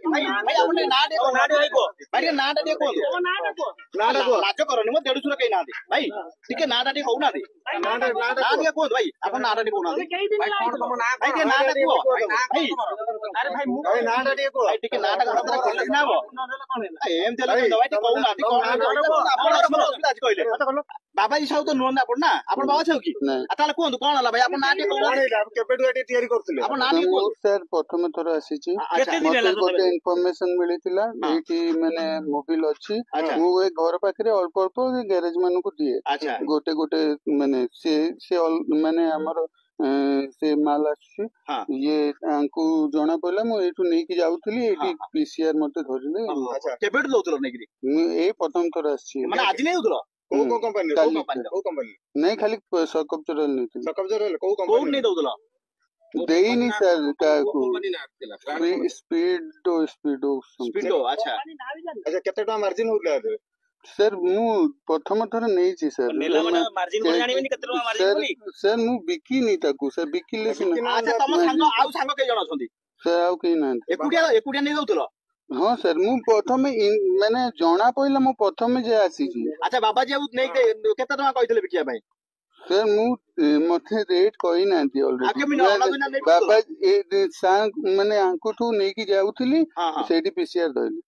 ଭାଇ ଆପଣ ଟିକେ ନାଁ ଟିକେ ଭାଇ ଟିକେ ନାଁଟା ଟିକେ କୁହନ୍ତୁ। ଲାଜ କରନି ମୋ ଦେଢୁଶୁର କେହି ନାହାନ୍ତି ଭାଇ ଟିକେ ନାଁଟା ଟିକେ କହୁନାହାନ୍ତି ନାଁ ଟିକେ କୁହନ୍ତୁ ଭାଇ ଆପଣ ନାଁଟା ଟିକେ କହୁନାହାନ୍ତି ଭାଇ ଟିକେ ନାଁଟା କୁହ ଭାଇ ନାଁଟା ଟିକେ କୁହ ଭାଇ ଟିକେ ନାଁଟା କହିଲେ ସିନା ହବ ଏମିତି ହେଲେ ଭାଇ ଟିକେ କହୁନାହାନ୍ତି ଆପଣ ଅସୁବିଧା ଅଛି କହିଲେ ବାବାଜୀ ସାହୁ ତ ନୁହନ୍ତି ଆପଣ ନା ଆପଣ ବାବା ସାହୁ କି ତାହେଲେ କୁହନ୍ତୁ କଣ ହେଲା ଭାଇ ଆପଣ ନାଁ ଟିକେ କହୁନାହାନ୍ତି କେବେଠୁ ଏଠି ତିଆରି କରୁଥିଲେ ଆପଣ ନାଁ ଟିକେ କୁହନ୍ତୁ। ସାର୍ ପ୍ରଥମ ଥର ଆସିଛି ମତେ ଗୋଟେ ଇନଫର୍ମେସନ ମିଳିଥିଲା ଏଇଠି ମାନେ ମୋବିଲ ଅଛି ମୁଁ ଏ ଘର ପାଖରେ ଅଳ୍ପ ଅଳ୍ପ ଗ୍ୟାରେଜ ମାନଙ୍କୁ ଦିଏ ଗୋଟେ ଗୋଟେ ମାନେ ସେ ମାନେ ଆମର ସେ ମାଲ ଆସୁଛି ଇଏ ତାଙ୍କୁ ଜଣା ପଡିଲା ମୁଁ ଏଇଠୁ ନେଇକି ଯାଉଥିଲି ଏଇଠି ପିସିଆର ମତେ ଧରିଲେ କେବେଠୁ ଦଉଥିଲ ନେଇକିରି ମୁଁ ଏଇ ପ୍ରଥମ ଥର ଆସିଛି ମାନେ ଆଜି ନେଇଯାଉଥିଲ ନାଇଁ ଖାଲି ସକପଚର ନେଇଥିଲି କୋଉଠି ନେଇ ଦଉଥିଲ ଦେଇନି ସାର୍ କାହାକୁ ସ୍ପିଡୋ ଆଚ୍ଛା କେତେ ଟଙ୍କା ମାର୍ଜିନ ହଉଥିଲା ସାର୍ ମୁଁ ପ୍ରଥମ ଥର ନେଇଛି ସାର୍ ସାର୍ ମୁଁ ବିକିନି ତାକୁ ସାର୍ ବିକିଲେ ତମ ସାଙ୍ଗ ଆଉ ସାଙ୍ଗ କେହି ଜଣ ଅଛନ୍ତି ସାର୍ ଆଉ କେହି ନାହାନ୍ତି ଏକୁଟିଆ ନେଇ ଦଉଥିଲ ହଁ ସାର୍ ମୁଁ ପ୍ରଥମେ ମାନେ ଜଣା ପଇଲା ମୁଁ ପ୍ରଥମେ ଯେ ଆସିଛି ଆଚ୍ଛା ବାବାଜୀ ଆଉ ନେଇକି କେତେ ଟଙ୍କା କହିଥିଲେ ବିକିବା ପାଇଁ ସାର୍ ମୁଁ ମତେ ରେଟ୍ କହିନାହାନ୍ତି ଅଲରେଡି ବାବା ମାନେ ଆଙ୍କଠୁ ନେଇକି ଯାଉଥିଲି ସେଇଠି ପିସିଆର ଧରିଲି